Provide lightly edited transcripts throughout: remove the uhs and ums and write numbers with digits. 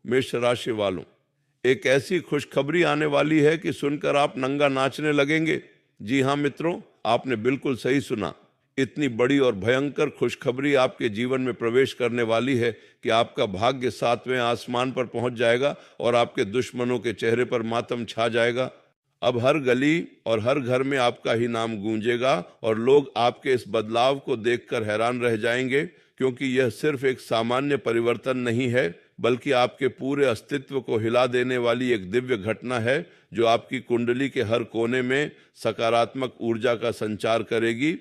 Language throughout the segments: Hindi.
मेष राशि वालों, एक ऐसी खुशखबरी आने वाली है कि सुनकर आप नंगा नाचने लगेंगे। जी हाँ मित्रों, आपने बिल्कुल सही सुना। इतनी बड़ी और भयंकर खुशखबरी आपके जीवन में प्रवेश करने वाली है कि आपका भाग्य 7वें आसमान पर पहुंच जाएगा और आपके दुश्मनों के चेहरे पर मातम छा जाएगा। अब हर गली और हर घर में आपका ही नाम गूंजेगा और लोग आपके इस बदलाव को देखकर हैरान रह जाएंगे, क्योंकि यह सिर्फ एक सामान्य परिवर्तन नहीं है, बल्कि आपके पूरे अस्तित्व को हिला देने वाली एक दिव्य घटना है जो आपकी कुंडली के हर कोने में सकारात्मक ऊर्जा का संचार करेगी।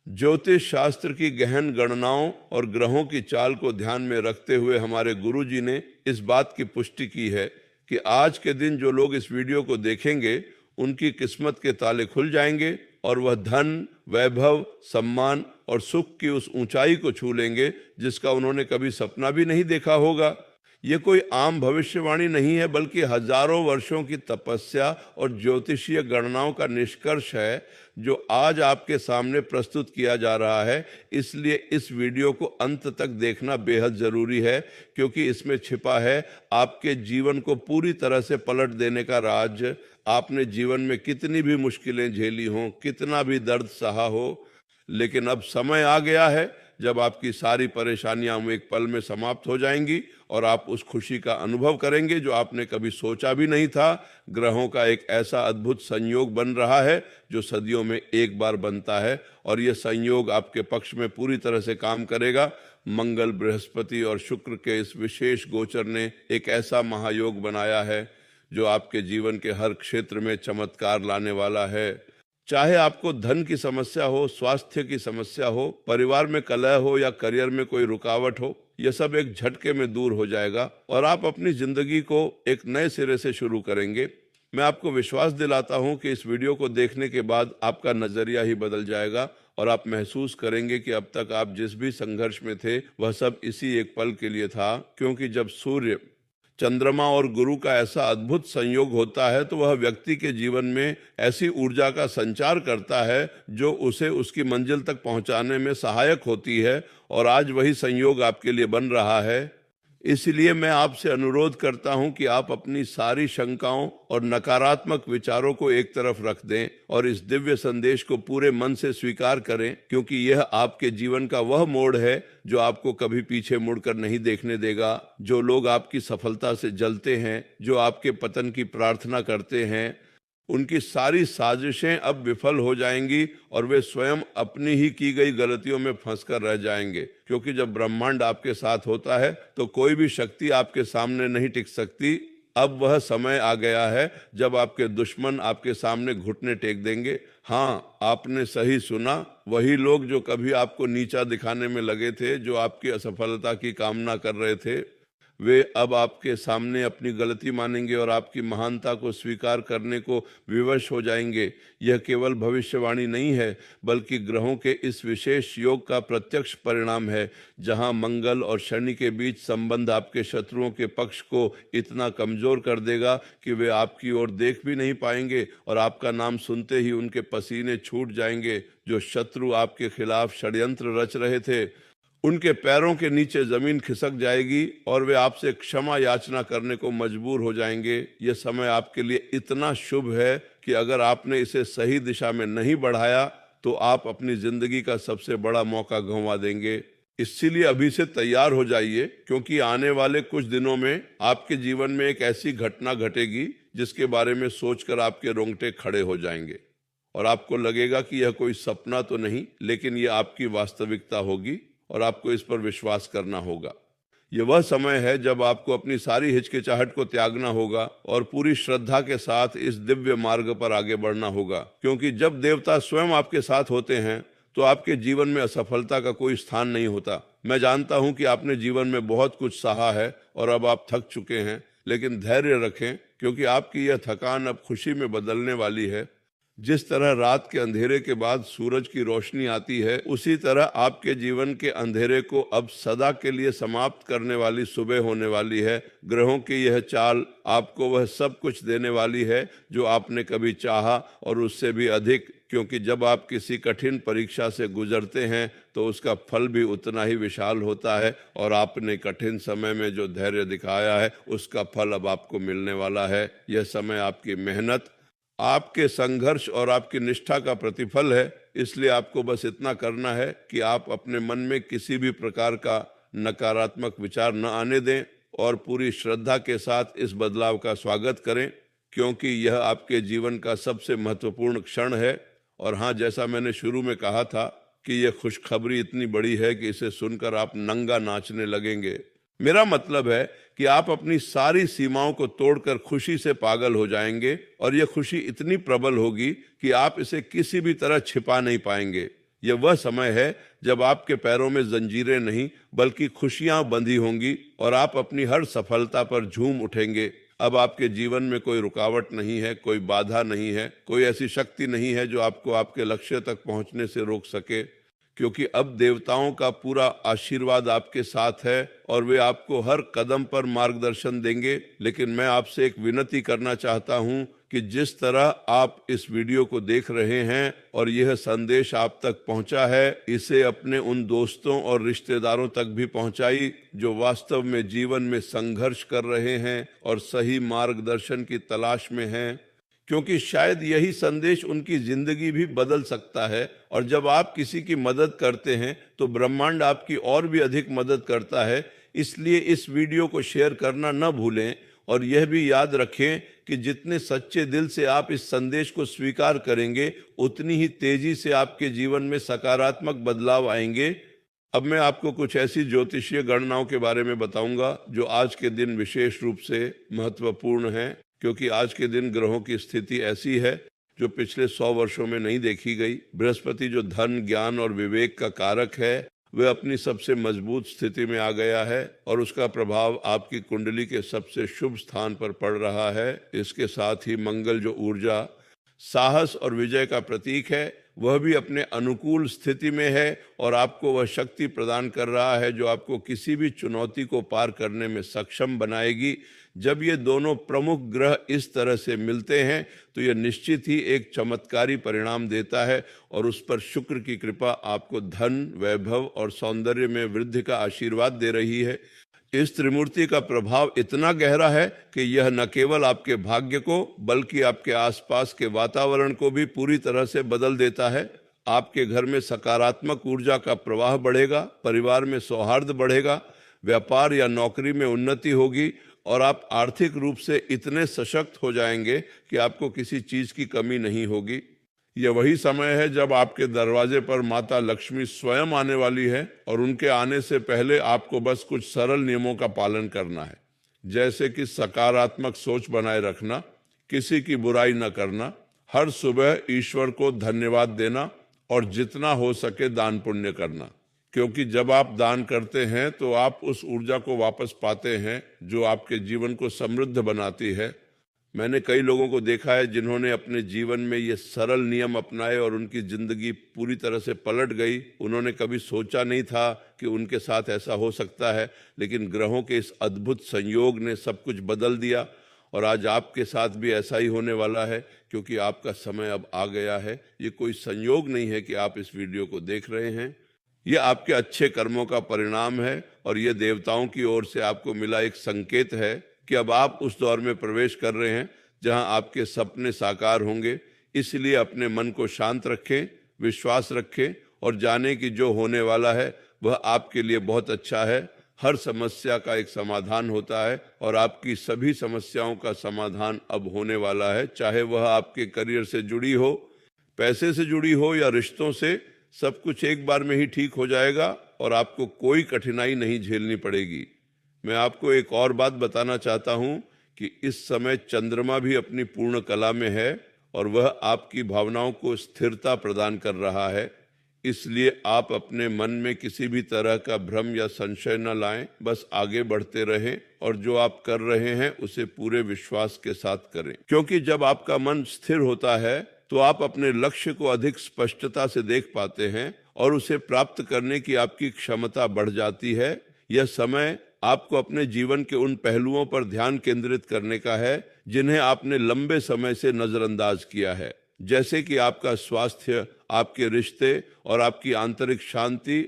ज्योतिष शास्त्र की गहन गणनाओं और ग्रहों की चाल को ध्यान में रखते हुए हमारे गुरुजी ने इस बात की पुष्टि की है कि आज के दिन जो लोग इस वीडियो को देखेंगे उनकी किस्मत के ताले खुल जाएंगे और वह धन, वैभव, सम्मान और सुख की उस ऊंचाई को छू लेंगे जिसका उन्होंने कभी सपना भी नहीं देखा होगा। ये कोई आम भविष्यवाणी नहीं है, बल्कि हजारों वर्षों की तपस्या और ज्योतिषीय गणनाओं का निष्कर्ष है जो आज आपके सामने प्रस्तुत किया जा रहा है। इसलिए इस वीडियो को अंत तक देखना बेहद जरूरी है, क्योंकि इसमें छिपा है आपके जीवन को पूरी तरह से पलट देने का राज। आपने जीवन में कितनी भी मुश्किलें झेली हों, कितना भी दर्द सहा हो, लेकिन अब समय आ गया है जब आपकी सारी परेशानियां एक पल में समाप्त हो जाएंगी और आप उस खुशी का अनुभव करेंगे जो आपने कभी सोचा भी नहीं था। ग्रहों का एक ऐसा अद्भुत संयोग बन रहा है जो सदियों में एक बार बनता है और यह संयोग आपके पक्ष में पूरी तरह से काम करेगा। मंगल, बृहस्पति और शुक्र के इस विशेष गोचर ने एक ऐसा महायोग बनाया है जो आपके जीवन के हर क्षेत्र में चमत्कार लाने वाला है। चाहे आपको धन की समस्या हो, स्वास्थ्य की समस्या हो, परिवार में कलह हो या करियर में कोई रुकावट हो, यह सब एक झटके में दूर हो जाएगा और आप अपनी जिंदगी को एक नए सिरे से शुरू करेंगे। मैं आपको विश्वास दिलाता हूं कि इस वीडियो को देखने के बाद आपका नजरिया ही बदल जाएगा और आप महसूस करेंगे कि अब तक आप जिस भी संघर्ष में थे वह सब इसी एक पल के लिए था। क्योंकि जब सूर्य, चंद्रमा और गुरु का ऐसा अद्भुत संयोग होता है तो वह व्यक्ति के जीवन में ऐसी ऊर्जा का संचार करता है जो उसे उसकी मंजिल तक पहुंचाने में सहायक होती है, और आज वही संयोग आपके लिए बन रहा है। इसलिए मैं आपसे अनुरोध करता हूं कि आप अपनी सारी शंकाओं और नकारात्मक विचारों को एक तरफ रख दें और इस दिव्य संदेश को पूरे मन से स्वीकार करें, क्योंकि यह आपके जीवन का वह मोड़ है जो आपको कभी पीछे मुड़कर नहीं देखने देगा। जो लोग आपकी सफलता से जलते हैं, जो आपके पतन की प्रार्थना करते हैं, उनकी सारी साजिशें अब विफल हो जाएंगी और वे स्वयं अपनी ही की गई गलतियों में फंसकर रह जाएंगे। क्योंकि जब ब्रह्मांड आपके साथ होता है तो कोई भी शक्ति आपके सामने नहीं टिक सकती। अब वह समय आ गया है जब आपके दुश्मन आपके सामने घुटने टेक देंगे। हाँ, आपने सही सुना, वही लोग जो कभी आपको नीचा दिखाने में लगे थे, जो आपकी असफलता की कामना कर रहे थे, वे अब आपके सामने अपनी गलती मानेंगे और आपकी महानता को स्वीकार करने को विवश हो जाएंगे। यह केवल भविष्यवाणी नहीं है, बल्कि ग्रहों के इस विशेष योग का प्रत्यक्ष परिणाम है, जहां मंगल और शनि के बीच संबंध आपके शत्रुओं के पक्ष को इतना कमजोर कर देगा कि वे आपकी ओर देख भी नहीं पाएंगे और आपका नाम सुनते ही उनके पसीने छूट जाएंगे। जो शत्रु आपके खिलाफ षड्यंत्र रच रहे थे, उनके पैरों के नीचे जमीन खिसक जाएगी और वे आपसे क्षमा याचना करने को मजबूर हो जाएंगे। यह समय आपके लिए इतना शुभ है कि अगर आपने इसे सही दिशा में नहीं बढ़ाया तो आप अपनी जिंदगी का सबसे बड़ा मौका गंवा देंगे। इसीलिए अभी से तैयार हो जाइए, क्योंकि आने वाले कुछ दिनों में आपके जीवन में एक ऐसी घटना घटेगी जिसके बारे में सोचकर आपके रोंगटे खड़े हो जाएंगे और आपको लगेगा कि यह कोई सपना तो नहीं, लेकिन यह आपकी वास्तविकता होगी और आपको इस पर विश्वास करना होगा। यह वह समय है जब आपको अपनी सारी हिचकिचाहट को त्यागना होगा और पूरी श्रद्धा के साथ इस दिव्य मार्ग पर आगे बढ़ना होगा। क्योंकि जब देवता स्वयं आपके साथ होते हैं तो आपके जीवन में असफलता का कोई स्थान नहीं होता। मैं जानता हूं कि आपने जीवन में बहुत कुछ सहा है और अब आप थक चुके हैं, लेकिन धैर्य रखें, क्योंकि आपकी यह थकान अब खुशी में बदलने वाली है। जिस तरह रात के अंधेरे के बाद सूरज की रोशनी आती है, उसी तरह आपके जीवन के अंधेरे को अब सदा के लिए समाप्त करने वाली सुबह होने वाली है। ग्रहों की यह चाल आपको वह सब कुछ देने वाली है जो आपने कभी चाहा और उससे भी अधिक, क्योंकि जब आप किसी कठिन परीक्षा से गुजरते हैं तो उसका फल भी उतना ही विशाल होता है और आपने कठिन समय में जो धैर्य दिखाया है उसका फल अब आपको मिलने वाला है। यह समय आपकी मेहनत, आपके संघर्ष और आपकी निष्ठा का प्रतिफल है। इसलिए आपको बस इतना करना है कि आप अपने मन में किसी भी प्रकार का नकारात्मक विचार न आने दें और पूरी श्रद्धा के साथ इस बदलाव का स्वागत करें, क्योंकि यह आपके जीवन का सबसे महत्वपूर्ण क्षण है। और हाँ, जैसा मैंने शुरू में कहा था कि यह खुशखबरी इतनी बड़ी है कि इसे सुनकर आप नंगा नाचने लगेंगे। मेरा मतलब है कि आप अपनी सारी सीमाओं को तोड़कर खुशी से पागल हो जाएंगे और यह खुशी इतनी प्रबल होगी कि आप इसे किसी भी तरह छिपा नहीं पाएंगे। यह वह समय है जब आपके पैरों में जंजीरें नहीं बल्कि खुशियां बंधी होंगी और आप अपनी हर सफलता पर झूम उठेंगे। अब आपके जीवन में कोई रुकावट नहीं है, कोई बाधा नहीं है, कोई ऐसी शक्ति नहीं है जो आपको आपके लक्ष्य तक पहुंचने से रोक सके, क्योंकि अब देवताओं का पूरा आशीर्वाद आपके साथ है और वे आपको हर कदम पर मार्गदर्शन देंगे। लेकिन मैं आपसे एक विनती करना चाहता हूं कि जिस तरह आप इस वीडियो को देख रहे हैं और यह संदेश आप तक पहुंचा है, इसे अपने उन दोस्तों और रिश्तेदारों तक भी पहुंचाई जो वास्तव में जीवन में संघर्ष कर रहे हैं और सही मार्गदर्शन की तलाश में हैं, क्योंकि शायद यही संदेश उनकी जिंदगी भी बदल सकता है। और जब आप किसी की मदद करते हैं तो ब्रह्मांड आपकी और भी अधिक मदद करता है। इसलिए इस वीडियो को शेयर करना न भूलें और यह भी याद रखें कि जितने सच्चे दिल से आप इस संदेश को स्वीकार करेंगे, उतनी ही तेजी से आपके जीवन में सकारात्मक बदलाव आएंगे। अब मैं आपको कुछ ऐसी ज्योतिषीय गणनाओं के बारे में बताऊंगा जो आज के दिन विशेष रूप से महत्वपूर्ण है, क्योंकि आज के दिन ग्रहों की स्थिति ऐसी है जो पिछले 100 वर्षों में नहीं देखी गई। बृहस्पति जो धन, ज्ञान और विवेक का कारक है, वह अपनी सबसे मजबूत स्थिति में आ गया है और उसका प्रभाव आपकी कुंडली के सबसे शुभ स्थान पर पड़ रहा है। इसके साथ ही मंगल जो ऊर्जा, साहस और विजय का प्रतीक है, वह भी अपने अनुकूल स्थिति में है और आपको वह शक्ति प्रदान कर रहा है जो आपको किसी भी चुनौती को पार करने में सक्षम बनाएगी। जब ये दोनों प्रमुख ग्रह इस तरह से मिलते हैं तो यह निश्चित ही एक चमत्कारी परिणाम देता है और उस पर शुक्र की कृपा आपको धन, वैभव और सौंदर्य में वृद्धि का आशीर्वाद दे रही है। इस त्रिमूर्ति का प्रभाव इतना गहरा है कि यह न केवल आपके भाग्य को बल्कि आपके आसपास के वातावरण को भी पूरी तरह से बदल देता है। आपके घर में सकारात्मक ऊर्जा का प्रवाह बढ़ेगा, परिवार में सौहार्द बढ़ेगा, व्यापार या नौकरी में उन्नति होगी और आप आर्थिक रूप से इतने सशक्त हो जाएंगे कि आपको किसी चीज की कमी नहीं होगी। यह वही समय है जब आपके दरवाजे पर माता लक्ष्मी स्वयं आने वाली है और उनके आने से पहले आपको बस कुछ सरल नियमों का पालन करना है, जैसे कि सकारात्मक सोच बनाए रखना, किसी की बुराई न करना, हर सुबह ईश्वर को धन्यवाद देना और जितना हो सके दान पुण्य करना, क्योंकि जब आप दान करते हैं तो आप उस ऊर्जा को वापस पाते हैं जो आपके जीवन को समृद्ध बनाती है। मैंने कई लोगों को देखा है जिन्होंने अपने जीवन में ये सरल नियम अपनाए और उनकी जिंदगी पूरी तरह से पलट गई। उन्होंने कभी सोचा नहीं था कि उनके साथ ऐसा हो सकता है, लेकिन ग्रहों के इस अद्भुत संयोग ने सब कुछ बदल दिया और आज आपके साथ भी ऐसा ही होने वाला है, क्योंकि आपका समय अब आ गया है। ये कोई संयोग नहीं है कि आप इस वीडियो को देख रहे हैं, ये आपके अच्छे कर्मों का परिणाम है और ये देवताओं की ओर से आपको मिला एक संकेत है कि अब आप उस दौर में प्रवेश कर रहे हैं जहां आपके सपने साकार होंगे। इसलिए अपने मन को शांत रखें, विश्वास रखें और जानें कि जो होने वाला है वह आपके लिए बहुत अच्छा है। हर समस्या का एक समाधान होता है और आपकी सभी समस्याओं का समाधान अब होने वाला है, चाहे वह आपके करियर से जुड़ी हो, पैसे से जुड़ी हो या रिश्तों से। सब कुछ एक बार में ही ठीक हो जाएगा और आपको कोई कठिनाई नहीं झेलनी पड़ेगी। मैं आपको एक और बात बताना चाहता हूं कि इस समय चंद्रमा भी अपनी पूर्ण कला में है और वह आपकी भावनाओं को स्थिरता प्रदान कर रहा है। इसलिए आप अपने मन में किसी भी तरह का भ्रम या संशय न लाएं, बस आगे बढ़ते रहें और जो आप कर रहे हैं उसे पूरे विश्वास के साथ करें, क्योंकि जब आपका मन स्थिर होता है तो आप अपने लक्ष्य को अधिक स्पष्टता से देख पाते हैं और उसे प्राप्त करने की आपकी क्षमता बढ़ जाती है। यह समय आपको अपने जीवन के उन पहलुओं पर ध्यान केंद्रित करने का है जिन्हें आपने लंबे समय से नजरअंदाज किया है, जैसे कि आपका स्वास्थ्य, आपके रिश्ते और आपकी आंतरिक शांति।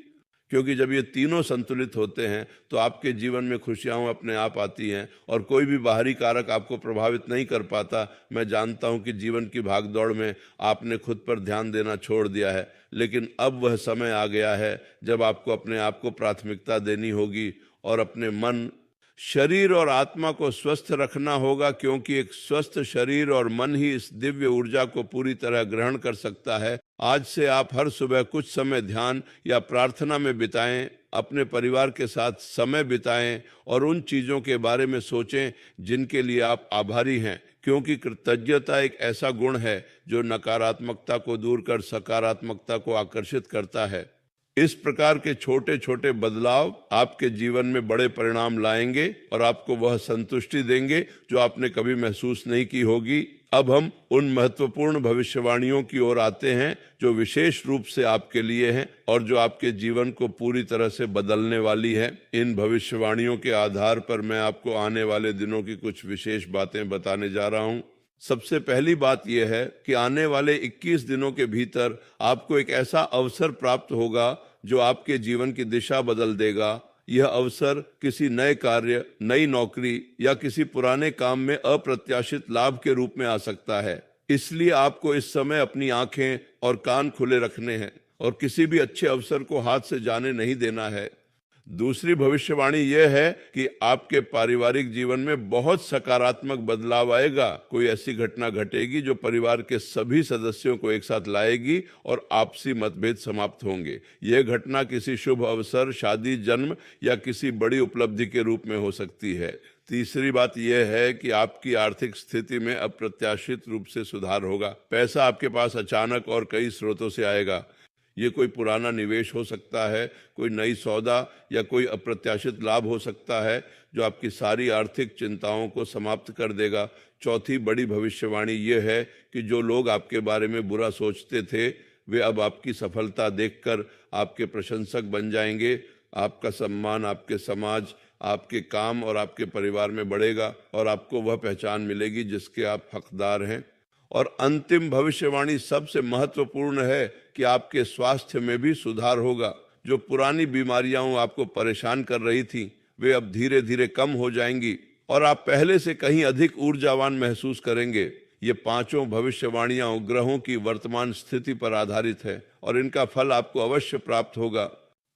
क्योंकि जब ये तीनों संतुलित होते हैं तो आपके जीवन में खुशियाँ अपने आप आती हैं और कोई भी बाहरी कारक आपको प्रभावित नहीं कर पाता। मैं जानता हूँ कि जीवन की भागदौड़ में आपने खुद पर ध्यान देना छोड़ दिया है, लेकिन अब वह समय आ गया है जब आपको अपने आप को प्राथमिकता देनी होगी और अपने मन, शरीर और आत्मा को स्वस्थ रखना होगा, क्योंकि एक स्वस्थ शरीर और मन ही इस दिव्य ऊर्जा को पूरी तरह ग्रहण कर सकता है। आज से आप हर सुबह कुछ समय ध्यान या प्रार्थना में बिताएं, अपने परिवार के साथ समय बिताएं और उन चीज़ों के बारे में सोचें जिनके लिए आप आभारी हैं, क्योंकि कृतज्ञता एक ऐसा गुण है जो नकारात्मकता को दूर कर सकारात्मकता को आकर्षित करता है। इस प्रकार के छोटे छोटे बदलाव आपके जीवन में बड़े परिणाम लाएंगे और आपको वह संतुष्टि देंगे जो आपने कभी महसूस नहीं की होगी। अब हम उन महत्वपूर्ण भविष्यवाणियों की ओर आते हैं जो विशेष रूप से आपके लिए हैं और जो आपके जीवन को पूरी तरह से बदलने वाली है। इन भविष्यवाणियों के आधार पर मैं आपको आने वाले दिनों की कुछ विशेष बातें बताने जा रहा हूँ। सबसे पहली बात यह है कि आने वाले 21 दिनों के भीतर आपको एक ऐसा अवसर प्राप्त होगा जो आपके जीवन की दिशा बदल देगा। यह अवसर किसी नए कार्य, नई नौकरी या किसी पुराने काम में अप्रत्याशित लाभ के रूप में आ सकता है। इसलिए आपको इस समय अपनी आंखें और कान खुले रखने हैं और किसी भी अच्छे अवसर को हाथ से जाने नहीं देना है। दूसरी भविष्यवाणी यह है कि आपके पारिवारिक जीवन में बहुत सकारात्मक बदलाव आएगा। कोई ऐसी घटना घटेगी जो परिवार के सभी सदस्यों को एक साथ लाएगी और आपसी मतभेद समाप्त होंगे। यह घटना किसी शुभ अवसर, शादी, जन्म या किसी बड़ी उपलब्धि के रूप में हो सकती है। तीसरी बात यह है कि आपकी आर्थिक स्थिति में अप्रत्याशित रूप से सुधार होगा। पैसा आपके पास अचानक और कई स्रोतों से आएगा। ये कोई पुराना निवेश हो सकता है, कोई नई सौदा या कोई अप्रत्याशित लाभ हो सकता है जो आपकी सारी आर्थिक चिंताओं को समाप्त कर देगा। चौथी बड़ी भविष्यवाणी ये है कि जो लोग आपके बारे में बुरा सोचते थे वे अब आपकी सफलता देखकर आपके प्रशंसक बन जाएंगे। आपका सम्मान आपके समाज, आपके काम और आपके परिवार में बढ़ेगा और आपको वह पहचान मिलेगी जिसके आप हकदार हैं। और अंतिम भविष्यवाणी सबसे महत्वपूर्ण है कि आपके स्वास्थ्य में भी सुधार होगा। जो पुरानी बीमारियां आपको परेशान कर रही थीं वे अब धीरे धीरे कम हो जाएंगी और आप पहले से कहीं अधिक ऊर्जावान महसूस करेंगे। ये पांचों भविष्यवाणियां ग्रहों की वर्तमान स्थिति पर आधारित है और इनका फल आपको अवश्य प्राप्त होगा।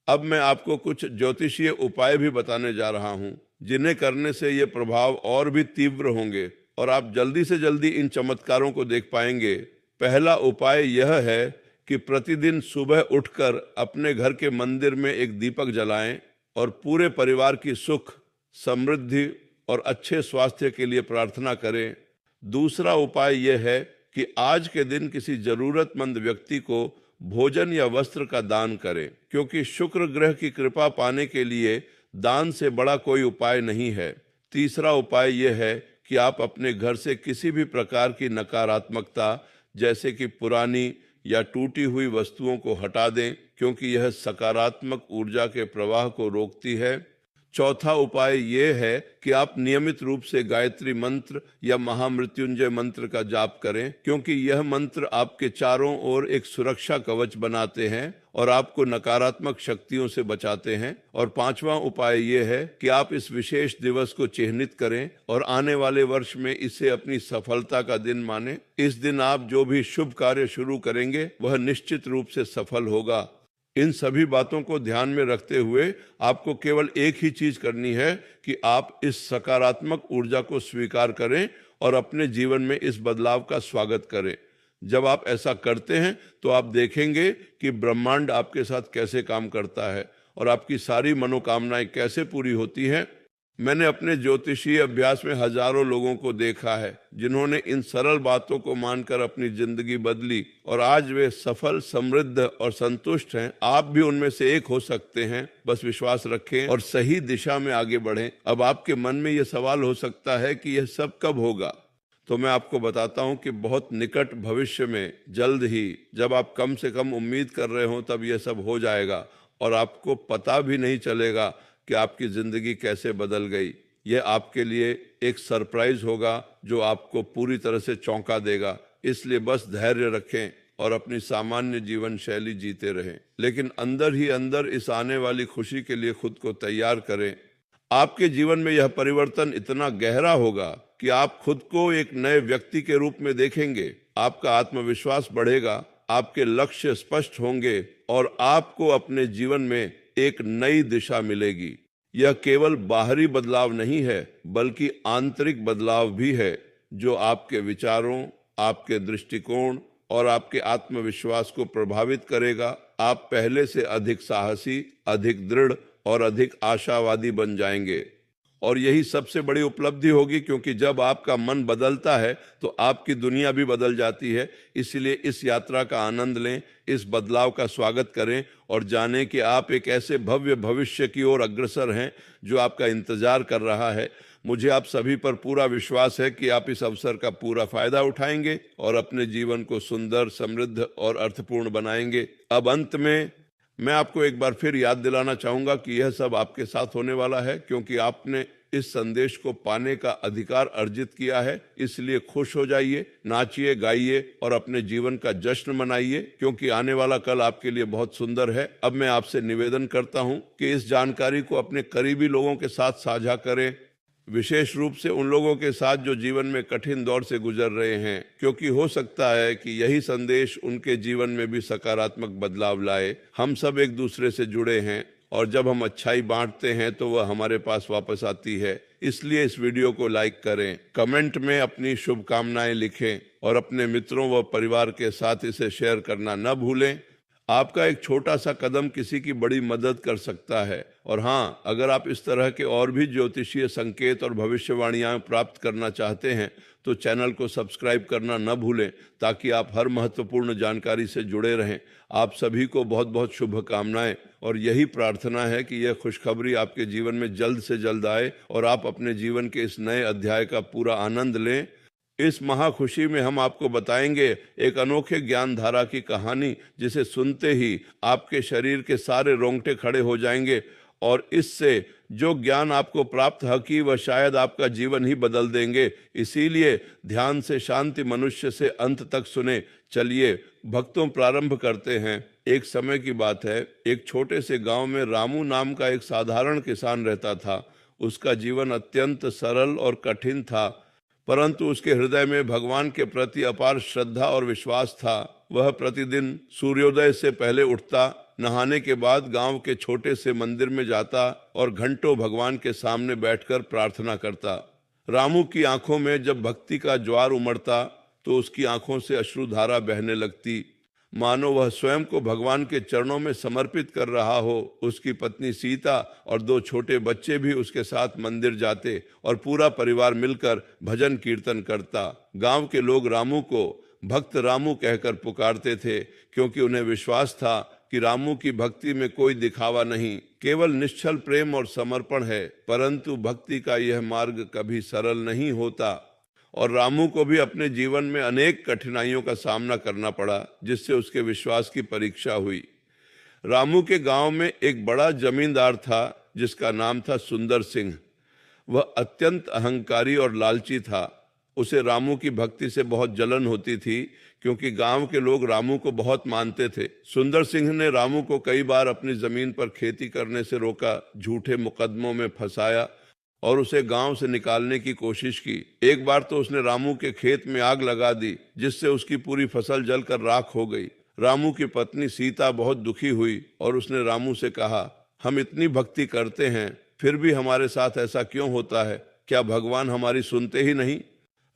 अब मैं आपको कुछ ज्योतिषीय उपाय भी बताने जा रहा हूँ जिन्हें करने से ये प्रभाव और भी तीव्र होंगे और आप जल्दी से जल्दी इन चमत्कारों को देख पाएंगे। पहला उपाय यह है कि प्रतिदिन सुबह उठकर अपने घर के मंदिर में एक दीपक जलाएं और पूरे परिवार की सुख, समृद्धि और अच्छे स्वास्थ्य के लिए प्रार्थना करें। दूसरा उपाय यह है कि आज के दिन किसी जरूरतमंद व्यक्ति को भोजन या वस्त्र का दान करें, क्योंकि शुक्र ग्रह की कृपा पाने के लिए दान से बड़ा कोई उपाय नहीं है। तीसरा उपाय यह है कि आप अपने घर से किसी भी प्रकार की नकारात्मकता जैसे कि पुरानी या टूटी हुई वस्तुओं को हटा दें, क्योंकि यह सकारात्मक ऊर्जा के प्रवाह को रोकती है। चौथा उपाय ये है कि आप नियमित रूप से गायत्री मंत्र या महामृत्युंजय मंत्र का जाप करें, क्योंकि यह मंत्र आपके चारों ओर एक सुरक्षा कवच बनाते हैं और आपको नकारात्मक शक्तियों से बचाते हैं। और पांचवा उपाय ये है कि आप इस विशेष दिवस को चिन्हित करें और आने वाले वर्ष में इसे अपनी सफलता का दिन मानें। इस दिन आप जो भी शुभ कार्य शुरू करेंगे वह निश्चित रूप से सफल होगा। इन सभी बातों को ध्यान में रखते हुए आपको केवल एक ही चीज करनी है कि आप इस सकारात्मक ऊर्जा को स्वीकार करें और अपने जीवन में इस बदलाव का स्वागत करें। जब आप ऐसा करते हैं तो आप देखेंगे कि ब्रह्मांड आपके साथ कैसे काम करता है और आपकी सारी मनोकामनाएं कैसे पूरी होती हैं। मैंने अपने ज्योतिषीय अभ्यास में हजारों लोगों को देखा है जिन्होंने इन सरल बातों को मानकर अपनी जिंदगी बदली और आज वे सफल, समृद्ध और संतुष्ट हैं। आप भी उनमें से एक हो सकते हैं। बस विश्वास रखें और सही दिशा में आगे बढ़ें। अब आपके मन में यह सवाल हो सकता है कि यह सब कब होगा, तो मैं आपको बताता हूं कि बहुत निकट भविष्य में जल्द ही, जब आप कम से कम उम्मीद कर रहे हो, तब यह सब हो जाएगा और आपको पता भी नहीं चलेगा कि आपकी ज़िंदगी कैसे बदल गई। यह आपके लिए एक सरप्राइज होगा जो आपको पूरी तरह से चौंका देगा। इसलिए बस धैर्य रखें और अपनी सामान्य जीवन शैली जीते रहें, लेकिन अंदर ही अंदर इस आने वाली खुशी के लिए खुद को तैयार करें। आपके जीवन में यह परिवर्तन इतना गहरा होगा कि आप खुद को एक नए व्यक्ति के रूप में देखेंगे। आपका आत्मविश्वास बढ़ेगा, आपके लक्ष्य स्पष्ट होंगे और आपको अपने जीवन में एक नई दिशा मिलेगी। यह केवल बाहरी बदलाव नहीं है, बल्कि आंतरिक बदलाव भी है, जो आपके विचारों, आपके दृष्टिकोण और आपके आत्मविश्वास को प्रभावित करेगा। आप पहले से अधिक साहसी, अधिक दृढ़ और अधिक आशावादी बन जाएंगे। और यही सबसे बड़ी उपलब्धि होगी, क्योंकि जब आपका मन बदलता है तो आपकी दुनिया भी बदल जाती है। इसलिए इस यात्रा का आनंद लें, इस बदलाव का स्वागत करें और जानें कि आप एक ऐसे भव्य भविष्य की ओर अग्रसर हैं जो आपका इंतजार कर रहा है। मुझे आप सभी पर पूरा विश्वास है कि आप इस अवसर का पूरा फायदा उठाएंगे और अपने जीवन को सुंदर, समृद्ध और अर्थपूर्ण बनाएंगे। अब अंत में मैं आपको एक बार फिर याद दिलाना चाहूँगा कि यह सब आपके साथ होने वाला है, क्योंकि आपने इस संदेश को पाने का अधिकार अर्जित किया है। इसलिए खुश हो जाइए, नाचिए, गाइए और अपने जीवन का जश्न मनाइए, क्योंकि आने वाला कल आपके लिए बहुत सुंदर है। अब मैं आपसे निवेदन करता हूँ कि इस जानकारी को अपने करीबी लोगों के साथ साझा करें, विशेष रूप से उन लोगों के साथ जो जीवन में कठिन दौर से गुजर रहे हैं, क्योंकि हो सकता है कि यही संदेश उनके जीवन में भी सकारात्मक बदलाव लाए। हम सब एक दूसरे से जुड़े हैं और जब हम अच्छाई बांटते हैं तो वह हमारे पास वापस आती है। इसलिए इस वीडियो को लाइक करें, कमेंट में अपनी शुभकामनाएं लिखें और अपने मित्रों व परिवार के साथ इसे शेयर करना न भूलें। आपका एक छोटा सा कदम किसी की बड़ी मदद कर सकता है। और हाँ, अगर आप इस तरह के और भी ज्योतिषीय संकेत और भविष्यवाणियां प्राप्त करना चाहते हैं तो चैनल को सब्सक्राइब करना न भूलें, ताकि आप हर महत्वपूर्ण जानकारी से जुड़े रहें। आप सभी को बहुत बहुत शुभकामनाएं और यही प्रार्थना है कि यह खुशखबरी आपके जीवन में जल्द से जल्द आए और आप अपने जीवन के इस नए अध्याय का पूरा आनंद लें। इस महाखुशी में हम आपको बताएंगे एक अनोखे ज्ञान धारा की कहानी, जिसे सुनते ही आपके शरीर के सारे रोंगटे खड़े हो जाएंगे और इससे जो ज्ञान आपको प्राप्त होगी वह शायद आपका जीवन ही बदल देंगे। इसीलिए ध्यान से शांति मनुष्य से अंत तक सुने। चलिए भक्तों, प्रारंभ करते हैं। एक समय की बात है, एक छोटे से गांव में रामू नाम का एक साधारण किसान रहता था। उसका जीवन अत्यंत सरल और कठिन था, परंतु उसके हृदय में भगवान के प्रति अपार श्रद्धा और विश्वास था। वह प्रतिदिन सूर्योदय से पहले उठता, नहाने के बाद गांव के छोटे से मंदिर में जाता और घंटों भगवान के सामने बैठकर प्रार्थना करता। रामू की आंखों में जब भक्ति का ज्वार उमड़ता तो उसकी आंखों से अश्रुधारा बहने लगती, मानो वह स्वयं को भगवान के चरणों में समर्पित कर रहा हो। उसकी पत्नी सीता और 2 छोटे बच्चे भी उसके साथ मंदिर जाते और पूरा परिवार मिलकर भजन कीर्तन करता। गांव के लोग रामू को भक्त रामू कहकर पुकारते थे, क्योंकि उन्हें विश्वास था कि रामू की भक्ति में कोई दिखावा नहीं, केवल निश्चल प्रेम और समर्पण है। परंतु भक्ति का यह मार्ग कभी सरल नहीं होता और रामू को भी अपने जीवन में अनेक कठिनाइयों का सामना करना पड़ा, जिससे उसके विश्वास की परीक्षा हुई। रामू के गांव में एक बड़ा जमींदार था जिसका नाम था सुंदर सिंह। वह अत्यंत अहंकारी और लालची था। उसे रामू की भक्ति से बहुत जलन होती थी, क्योंकि गांव के लोग रामू को बहुत मानते थे। सुंदर सिंह ने रामू को कई बार अपनी जमीन पर खेती करने से रोका, झूठे मुकदमों में फंसाया और उसे गांव से निकालने की कोशिश की। एक बार तो उसने रामू के खेत में आग लगा दी, जिससे उसकी पूरी फसल जलकर राख हो गई। रामू की पत्नी सीता बहुत दुखी हुई और उसने रामू से कहा, हम इतनी भक्ति करते हैं, फिर भी हमारे साथ ऐसा क्यों होता है? क्या भगवान हमारी सुनते ही नहीं?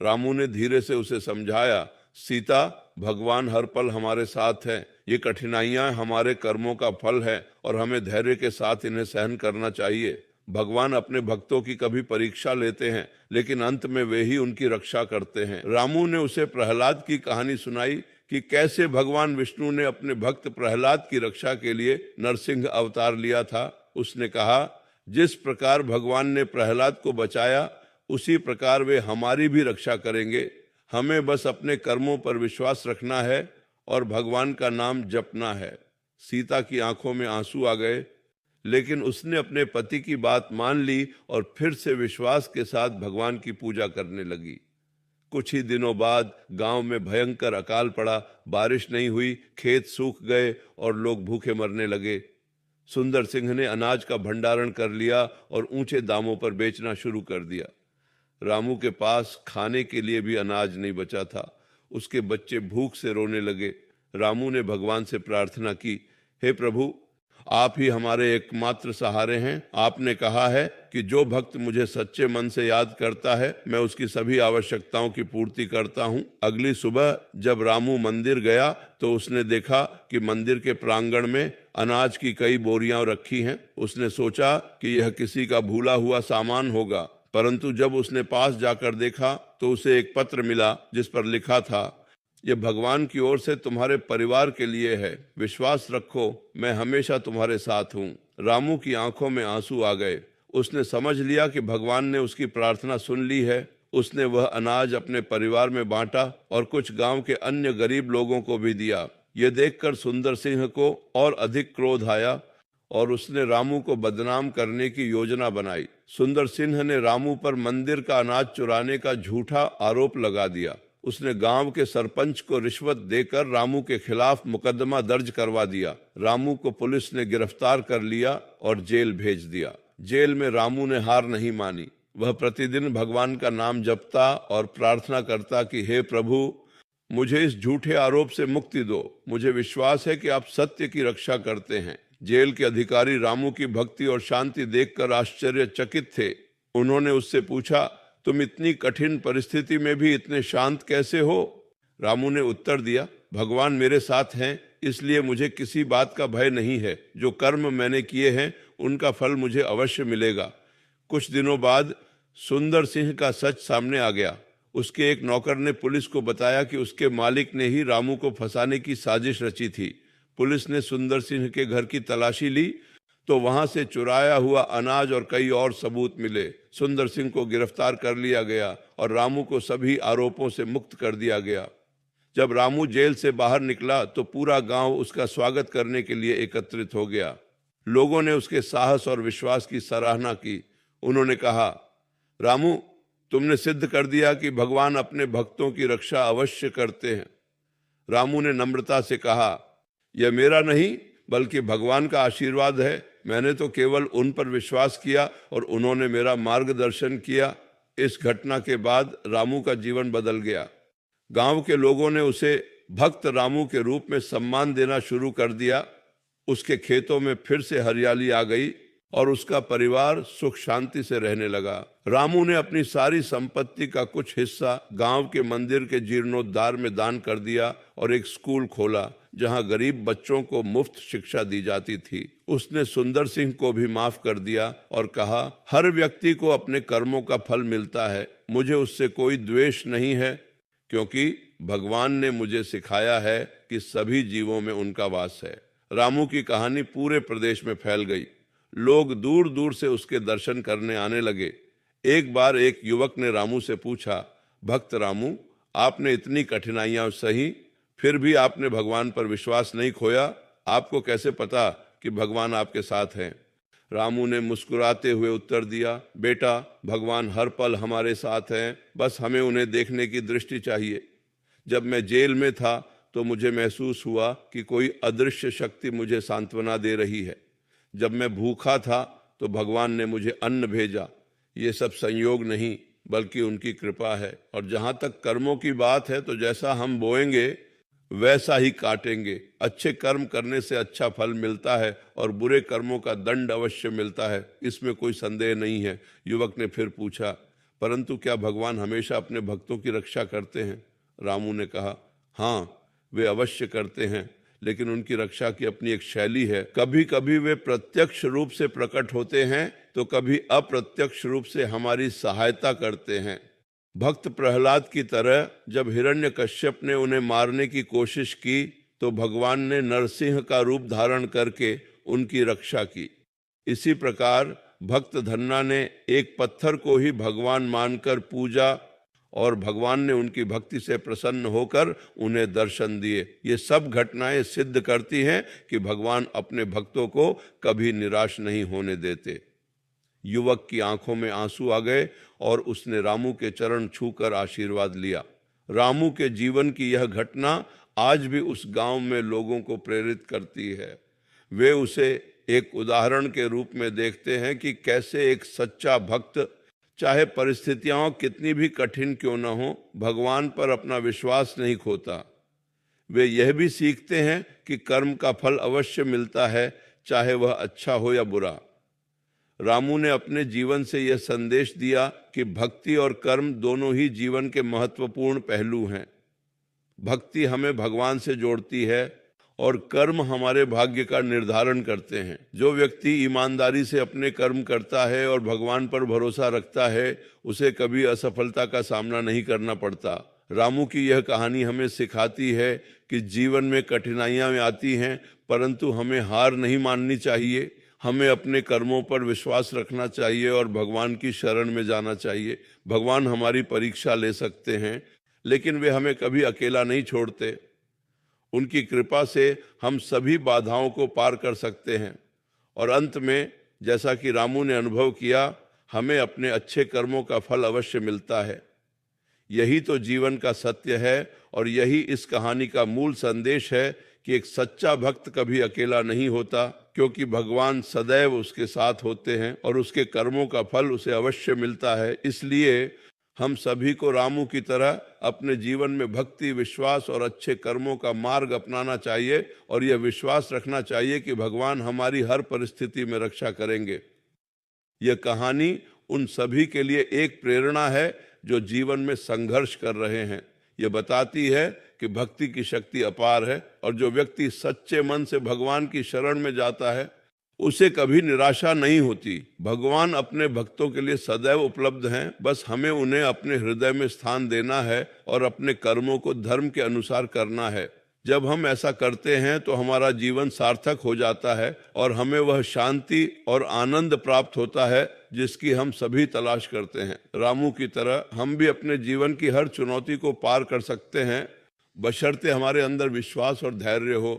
रामू ने धीरे से उसे समझाया, सीता, भगवान हर पल हमारे साथ हैं। ये कठिनाइयां हमारे कर्मों का फल है और हमें धैर्य के साथ इन्हें सहन करना चाहिए। भगवान अपने भक्तों की कभी परीक्षा लेते हैं, लेकिन अंत में वे ही उनकी रक्षा करते हैं। रामू ने उसे प्रहलाद की कहानी सुनाई कि कैसे भगवान विष्णु ने अपने भक्त प्रहलाद की रक्षा के लिए नरसिंह अवतार लिया था। उसने कहा, जिस प्रकार भगवान ने प्रहलाद को बचाया, उसी प्रकार वे हमारी भी रक्षा करेंगे। हमें बस अपने कर्मों पर विश्वास रखना है और भगवान का नाम जपना है। सीता की आंखों में आंसू आ गए, लेकिन उसने अपने पति की बात मान ली और फिर से विश्वास के साथ भगवान की पूजा करने लगी। कुछ ही दिनों बाद गांव में भयंकर अकाल पड़ा, बारिश नहीं हुई, खेत सूख गए और लोग भूखे मरने लगे। सुंदर सिंह ने अनाज का भंडारण कर लिया और ऊंचे दामों पर बेचना शुरू कर दिया। रामू के पास खाने के लिए भी अनाज नहीं बचा था। उसके बच्चे भूख से रोने लगे। रामू ने भगवान से प्रार्थना की, हे प्रभु, आप ही हमारे एकमात्र सहारे हैं। आपने कहा है कि जो भक्त मुझे सच्चे मन से याद करता है, मैं उसकी सभी आवश्यकताओं की पूर्ति करता हूँ। अगली सुबह जब रामू मंदिर गया तो उसने देखा कि मंदिर के प्रांगण में अनाज की कई बोरियां रखी हैं। उसने सोचा कि यह किसी का भूला हुआ सामान होगा, परंतु जब उसने पास जाकर देखा तो उसे एक पत्र मिला जिस पर लिखा था, ये भगवान की ओर से तुम्हारे परिवार के लिए है। विश्वास रखो, मैं हमेशा तुम्हारे साथ हूँ। रामू की आंखों में आंसू आ गए। उसने समझ लिया कि भगवान ने उसकी प्रार्थना सुन ली है। उसने वह अनाज अपने परिवार में बांटा और कुछ गांव के अन्य गरीब लोगों को भी दिया। ये देखकर सुंदर सिंह को और अधिक क्रोध आया और उसने रामू को बदनाम करने की योजना बनाई। सुंदर सिंह ने रामू पर मंदिर का अनाज चुराने का झूठा आरोप लगा दिया। उसने गांव के सरपंच को रिश्वत देकर रामू के खिलाफ मुकदमा दर्ज करवा दिया। रामू को पुलिस ने गिरफ्तार कर लिया और जेल भेज दिया। जेल में रामू ने हार नहीं मानी। वह प्रतिदिन भगवान का नाम जपता और प्रार्थना करता कि हे प्रभु, मुझे इस झूठे आरोप से मुक्ति दो। मुझे विश्वास है कि आप सत्य की रक्षा करते हैं। जेल के अधिकारी रामू की भक्ति और शांति देखकर आश्चर्यचकित थे। उन्होंने उससे पूछा, तुम इतनी कठिन परिस्थिति में भी इतने शांत कैसे हो? रामू ने उत्तर दिया, भगवान मेरे साथ हैं, इसलिए मुझे किसी बात का भय नहीं है। जो कर्म मैंने किए हैं उनका फल मुझे अवश्य मिलेगा। कुछ दिनों बाद सुंदर सिंह का सच सामने आ गया। उसके एक नौकर ने पुलिस को बताया कि उसके मालिक ने ही रामू को फंसाने की साजिश रची थी। पुलिस ने सुंदर सिंह के घर की तलाशी ली तो वहां से चुराया हुआ अनाज और कई और सबूत मिले। सुंदर सिंह को गिरफ्तार कर लिया गया और रामू को सभी आरोपों से मुक्त कर दिया गया। जब रामू जेल से बाहर निकला तो पूरा गांव उसका स्वागत करने के लिए एकत्रित हो गया। लोगों ने उसके साहस और विश्वास की सराहना की। उन्होंने कहा, रामू, तुमने सिद्ध कर दिया कि भगवान अपने भक्तों की रक्षा अवश्य करते हैं। रामू ने नम्रता से कहा, यह मेरा नहीं बल्कि भगवान का आशीर्वाद है। मैंने तो केवल उन पर विश्वास किया और उन्होंने मेरा मार्गदर्शन किया। इस घटना के बाद रामू का जीवन बदल गया। गांव के लोगों ने उसे भक्त रामू के रूप में सम्मान देना शुरू कर दिया। उसके खेतों में फिर से हरियाली आ गई और उसका परिवार सुख शांति से रहने लगा। रामू ने अपनी सारी संपत्ति का कुछ हिस्सा गांव के मंदिर के जीर्णोद्धार में दान कर दिया और एक स्कूल खोला जहां गरीब बच्चों को मुफ्त शिक्षा दी जाती थी। उसने सुंदर सिंह को भी माफ कर दिया और कहा, हर व्यक्ति को अपने कर्मों का फल मिलता है। मुझे उससे कोई द्वेष नहीं है, क्योंकि भगवान ने मुझे सिखाया है कि सभी जीवों में उनका वास है। रामू की कहानी पूरे प्रदेश में फैल गई। लोग दूर दूर से उसके दर्शन करने आने लगे। एक बार एक युवक ने रामू से पूछा, भक्त रामू, आपने इतनी कठिनाइयां सही, फिर भी आपने भगवान पर विश्वास नहीं खोया। आपको कैसे पता कि भगवान आपके साथ हैं? रामू ने मुस्कुराते हुए उत्तर दिया, बेटा, भगवान हर पल हमारे साथ हैं, बस हमें उन्हें देखने की दृष्टि चाहिए। जब मैं जेल में था तो मुझे महसूस हुआ कि कोई अदृश्य शक्ति मुझे सांत्वना दे रही है। जब मैं भूखा था तो भगवान ने मुझे अन्न भेजा। ये सब संयोग नहीं बल्कि उनकी कृपा है। और जहाँ तक कर्मों की बात है तो जैसा हम बोएंगे वैसा ही काटेंगे। अच्छे कर्म करने से अच्छा फल मिलता है और बुरे कर्मों का दंड अवश्य मिलता है, इसमें कोई संदेह नहीं है। युवक ने फिर पूछा, परंतु क्या भगवान हमेशा अपने भक्तों की रक्षा करते हैं? रामू ने कहा, हाँ, वे अवश्य करते हैं, लेकिन उनकी रक्षा की अपनी एक शैली है। कभी कभी वे प्रत्यक्ष रूप से प्रकट होते हैं तो कभी अप्रत्यक्ष रूप से हमारी सहायता करते हैं। भक्त प्रहलाद की तरह जब हिरण्यकश्यप ने उन्हें मारने की कोशिश की तो भगवान ने नरसिंह का रूप धारण करके उनकी रक्षा की। इसी प्रकार भक्त धन्ना ने एक पत्थर को ही भगवान मानकर पूजा और भगवान ने उनकी भक्ति से प्रसन्न होकर उन्हें दर्शन दिए। ये सब घटनाएं सिद्ध करती हैं कि भगवान अपने भक्तों को कभी निराश नहीं होने देते। युवक की आंखों में आंसू आ गए और उसने रामू के चरण छूकर आशीर्वाद लिया। रामू के जीवन की यह घटना आज भी उस गांव में लोगों को प्रेरित करती है। वे उसे एक उदाहरण के रूप में देखते हैं कि कैसे एक सच्चा भक्त, चाहे परिस्थितियां कितनी भी कठिन क्यों न हो, भगवान पर अपना विश्वास नहीं खोता। वे यह भी सीखते हैं कि कर्म का फल अवश्य मिलता है, चाहे वह अच्छा हो या बुरा। रामू ने अपने जीवन से यह संदेश दिया कि भक्ति और कर्म दोनों ही जीवन के महत्वपूर्ण पहलू हैं। भक्ति हमें भगवान से जोड़ती है और कर्म हमारे भाग्य का निर्धारण करते हैं। जो व्यक्ति ईमानदारी से अपने कर्म करता है और भगवान पर भरोसा रखता है, उसे कभी असफलता का सामना नहीं करना पड़ता। रामू की यह कहानी हमें सिखाती है कि जीवन में कठिनाइयां आती हैं, परंतु हमें हार नहीं माननी चाहिए। हमें अपने कर्मों पर विश्वास रखना चाहिए और भगवान की शरण में जाना चाहिए। भगवान हमारी परीक्षा ले सकते हैं, लेकिन वे हमें कभी अकेला नहीं छोड़ते। उनकी कृपा से हम सभी बाधाओं को पार कर सकते हैं और अंत में, जैसा कि रामू ने अनुभव किया, हमें अपने अच्छे कर्मों का फल अवश्य मिलता है। यही तो जीवन का सत्य है और यही इस कहानी का मूल संदेश है कि एक सच्चा भक्त कभी अकेला नहीं होता, क्योंकि भगवान सदैव उसके साथ होते हैं और उसके कर्मों का फल उसे अवश्य मिलता है। इसलिए हम सभी को रामू की तरह अपने जीवन में भक्ति, विश्वास और अच्छे कर्मों का मार्ग अपनाना चाहिए और यह विश्वास रखना चाहिए कि भगवान हमारी हर परिस्थिति में रक्षा करेंगे। यह कहानी उन सभी के लिए एक प्रेरणा है जो जीवन में संघर्ष कर रहे हैं। यह बताती है कि भक्ति की शक्ति अपार है और जो व्यक्ति सच्चे मन से भगवान की शरण में जाता है, उसे कभी निराशा नहीं होती। भगवान अपने भक्तों के लिए सदैव उपलब्ध हैं, बस हमें उन्हें अपने हृदय में स्थान देना है और अपने कर्मों को धर्म के अनुसार करना है। जब हम ऐसा करते हैं तो हमारा जीवन सार्थक हो जाता है और हमें वह शांति और आनंद प्राप्त होता है जिसकी हम सभी तलाश करते हैं। रामू की तरह हम भी अपने जीवन की हर चुनौती को पार कर सकते हैं, बशर्ते हमारे अंदर विश्वास और धैर्य हो।